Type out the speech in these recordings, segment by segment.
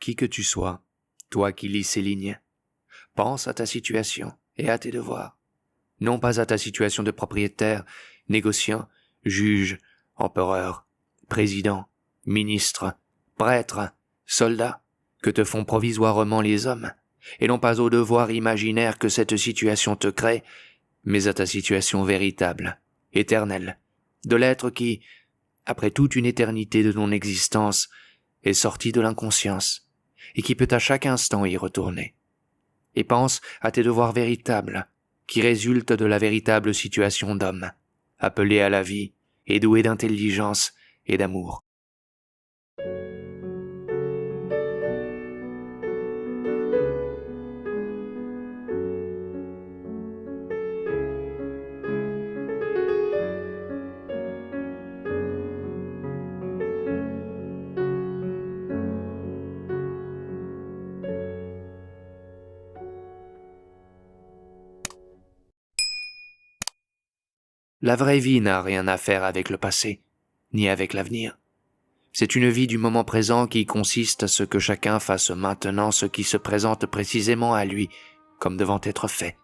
Qui que tu sois, toi qui lis ces lignes, pense à ta situation et à tes devoirs. Non pas à ta situation de propriétaire, négociant, juge, empereur, président, ministre, prêtre, soldat, que te font provisoirement les hommes, et non pas au devoir imaginaire que cette situation te crée, mais à ta situation véritable, éternelle, de l'être qui, après toute une éternité de ton existence, est sorti de l'inconscience, et qui peut à chaque instant y retourner. Et pense à tes devoirs véritables, qui résultent de la véritable situation d'homme, appelé à la vie et doué d'intelligence et d'amour. La vraie vie n'a rien à faire avec le passé, ni avec l'avenir. C'est une vie du moment présent qui consiste à ce que chacun fasse maintenant ce qui se présente précisément à lui, comme devant être fait.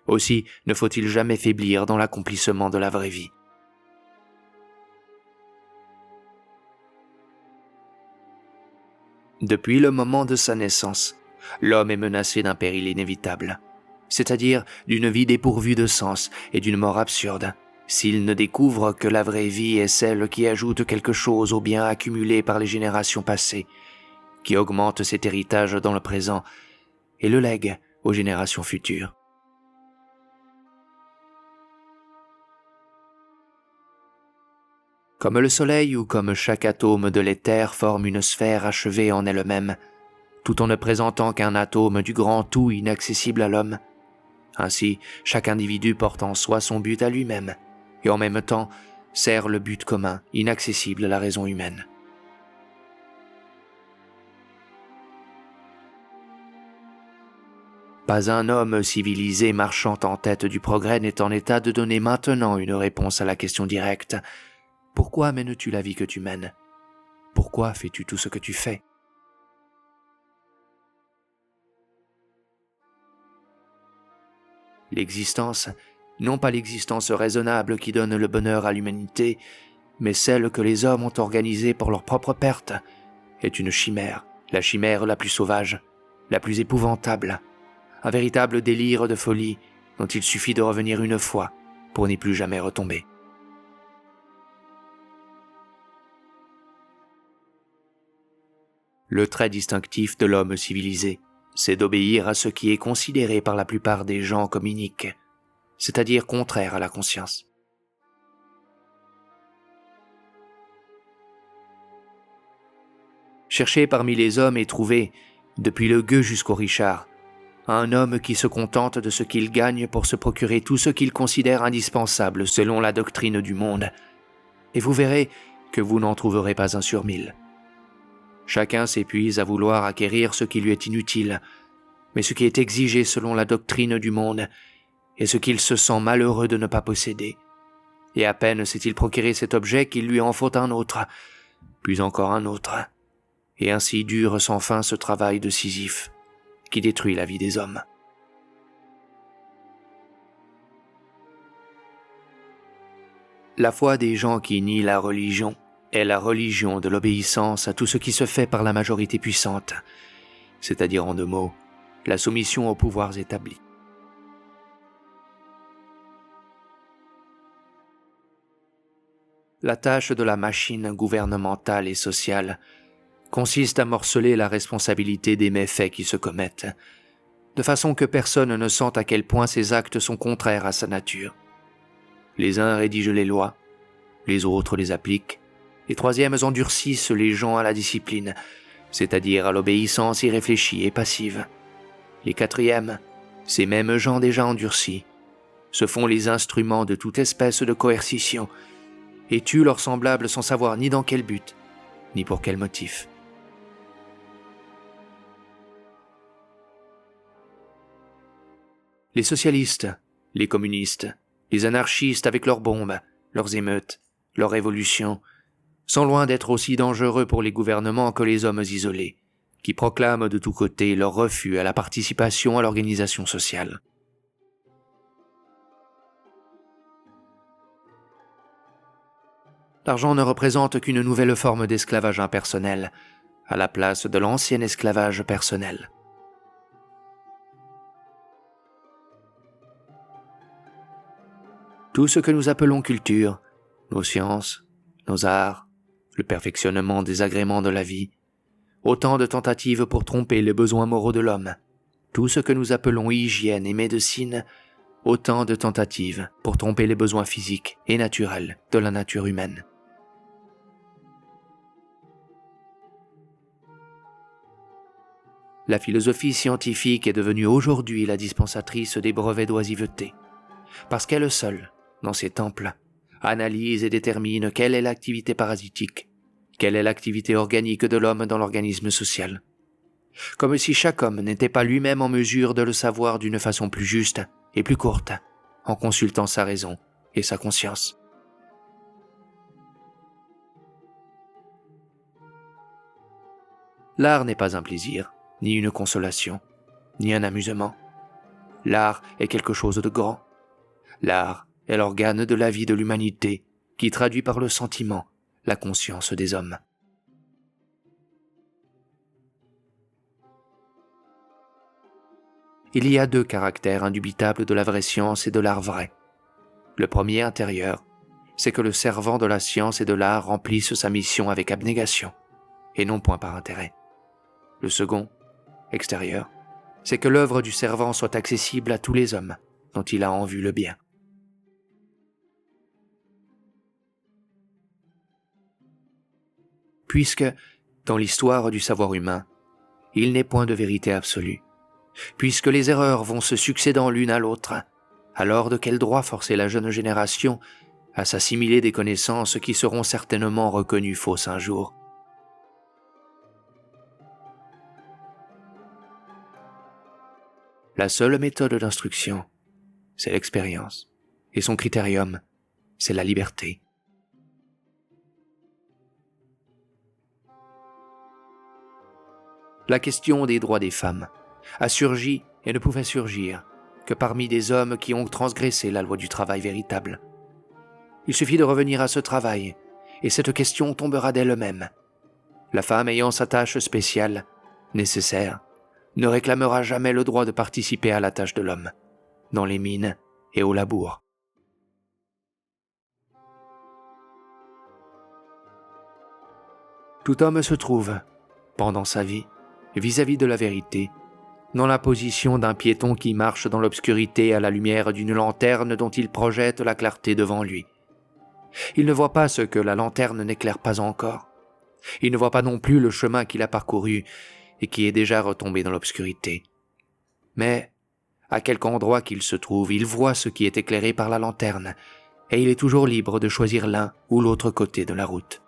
Aussi ne faut-il jamais faiblir dans l'accomplissement de la vraie vie. Depuis le moment de sa naissance, l'homme est menacé d'un péril inévitable, c'est-à-dire d'une vie dépourvue de sens et d'une mort absurde, s'il ne découvre que la vraie vie est celle qui ajoute quelque chose au bien accumulé par les générations passées, qui augmente cet héritage dans le présent et le lègue aux générations futures. Comme le soleil ou comme chaque atome de l'éther forme une sphère achevée en elle-même, tout en ne présentant qu'un atome du grand tout inaccessible à l'homme. Ainsi, chaque individu porte en soi son but à lui-même, et en même temps sert le but commun, inaccessible à la raison humaine. Pas un homme civilisé marchant en tête du progrès n'est en état de donner maintenant une réponse à la question directe. Pourquoi mènes-tu la vie que tu mènes ? Pourquoi fais-tu tout ce que tu fais ? L'existence, non pas l'existence raisonnable qui donne le bonheur à l'humanité, mais celle que les hommes ont organisée pour leur propre perte, est une chimère, la chimère la plus sauvage, la plus épouvantable, un véritable délire de folie dont il suffit de revenir une fois pour n'y plus jamais retomber. Le trait distinctif de l'homme civilisé, c'est d'obéir à ce qui est considéré par la plupart des gens comme inique, c'est-à-dire contraire à la conscience. Cherchez parmi les hommes et trouvez, depuis le gueux jusqu'au richard, un homme qui se contente de ce qu'il gagne pour se procurer tout ce qu'il considère indispensable selon la doctrine du monde, et vous verrez que vous n'en trouverez pas un sur 1000. Chacun s'épuise à vouloir acquérir ce qui lui est inutile, mais ce qui est exigé selon la doctrine du monde est ce qu'il se sent malheureux de ne pas posséder. Et à peine s'est-il procuré cet objet qu'il lui en faut un autre, puis encore un autre. Et ainsi dure sans fin ce travail de Sisyphe qui détruit la vie des hommes. La foi des gens qui nient la religion est la religion de l'obéissance à tout ce qui se fait par la majorité puissante, c'est-à-dire en 2 mots, la soumission aux pouvoirs établis. La tâche de la machine gouvernementale et sociale consiste à morceler la responsabilité des méfaits qui se commettent, de façon que personne ne sente à quel point ces actes sont contraires à sa nature. Les uns rédigent les lois, les autres les appliquent, les troisièmes endurcissent les gens à la discipline, c'est-à-dire à l'obéissance irréfléchie et passive. Les quatrièmes, ces mêmes gens déjà endurcis, se font les instruments de toute espèce de coercition et tuent leurs semblables sans savoir ni dans quel but, ni pour quel motif. Les socialistes, les communistes, les anarchistes avec leurs bombes, leurs émeutes, leurs révolutions, sont loin d'être aussi dangereux pour les gouvernements que les hommes isolés, qui proclament de tous côtés leur refus à la participation à l'organisation sociale. L'argent ne représente qu'une nouvelle forme d'esclavage impersonnel, à la place de l'ancien esclavage personnel. Tout ce que nous appelons culture, nos sciences, nos arts, le perfectionnement des agréments de la vie, autant de tentatives pour tromper les besoins moraux de l'homme. Tout ce que nous appelons hygiène et médecine, autant de tentatives pour tromper les besoins physiques et naturels de la nature humaine. La philosophie scientifique est devenue aujourd'hui la dispensatrice des brevets d'oisiveté, parce qu'elle seule, dans ses temples, analyse et détermine quelle est l'activité parasitique, quelle est l'activité organique de l'homme dans l'organisme social. Comme si chaque homme n'était pas lui-même en mesure de le savoir d'une façon plus juste et plus courte, en consultant sa raison et sa conscience. L'art n'est pas un plaisir, ni une consolation, ni un amusement. L'art est quelque chose de grand. L'art est l'organe de la vie de l'humanité qui traduit par le sentiment la conscience des hommes. Il y a deux caractères indubitables de la vraie science et de l'art vrai. Le premier, intérieur, c'est que le servant de la science et de l'art remplisse sa mission avec abnégation, et non point par intérêt. Le second, extérieur, c'est que l'œuvre du servant soit accessible à tous les hommes dont il a en vue le bien. Puisque, dans l'histoire du savoir humain, il n'est point de vérité absolue, puisque les erreurs vont se succédant l'une à l'autre, alors de quel droit forcer la jeune génération à s'assimiler des connaissances qui seront certainement reconnues fausses un jour? La seule méthode d'instruction, c'est l'expérience, et son critérium, c'est la liberté. La question des droits des femmes a surgi et ne pouvait surgir que parmi des hommes qui ont transgressé la loi du travail véritable. Il suffit de revenir à ce travail, et cette question tombera d'elle-même. La femme ayant sa tâche spéciale, nécessaire, ne réclamera jamais le droit de participer à la tâche de l'homme, dans les mines et au labour. Tout homme se trouve, pendant sa vie, vis-à-vis de la vérité, dans la position d'un piéton qui marche dans l'obscurité à la lumière d'une lanterne dont il projette la clarté devant lui. Il ne voit pas ce que la lanterne n'éclaire pas encore. Il ne voit pas non plus le chemin qu'il a parcouru et qui est déjà retombé dans l'obscurité. Mais, à quelque endroit qu'il se trouve, il voit ce qui est éclairé par la lanterne, et il est toujours libre de choisir l'un ou l'autre côté de la route.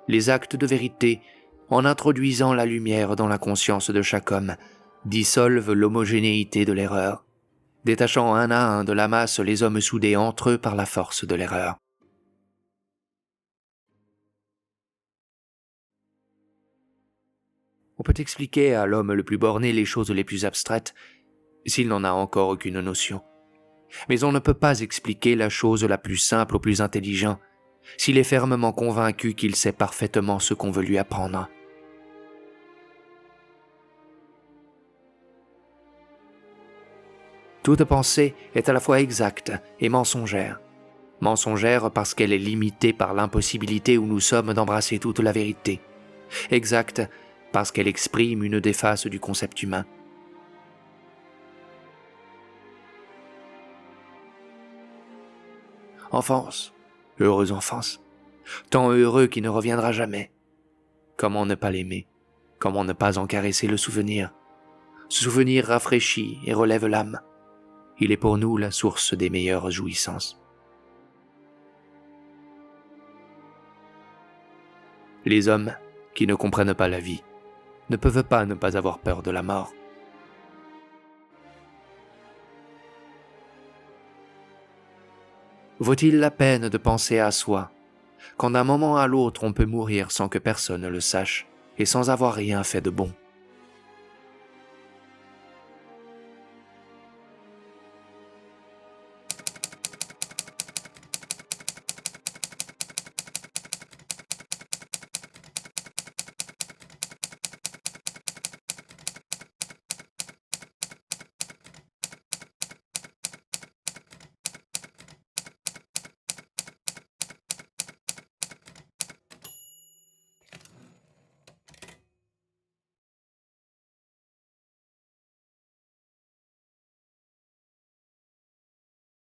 Les actes de vérité, en introduisant la lumière dans la conscience de chaque homme, dissolvent l'homogénéité de l'erreur, détachant un à un de la masse les hommes soudés entre eux par la force de l'erreur. On peut expliquer à l'homme le plus borné les choses les plus abstraites, s'il n'en a encore aucune notion. Mais on ne peut pas expliquer la chose la plus simple au plus intelligent, s'il est fermement convaincu qu'il sait parfaitement ce qu'on veut lui apprendre. Toute pensée est à la fois exacte et mensongère. Mensongère parce qu'elle est limitée par l'impossibilité où nous sommes d'embrasser toute la vérité. Exacte parce qu'elle exprime une des faces du concept humain. Enfance, heureuse enfance, temps heureux qui ne reviendra jamais. Comment ne pas l'aimer? Comment ne pas en caresser le souvenir? Ce souvenir rafraîchit et relève l'âme. Il est pour nous la source des meilleures jouissances. Les hommes qui ne comprennent pas la vie ne peuvent pas ne pas avoir peur de la mort. Vaut-il la peine de penser à soi, quand d'un moment à l'autre on peut mourir sans que personne ne le sache et sans avoir rien fait de bon.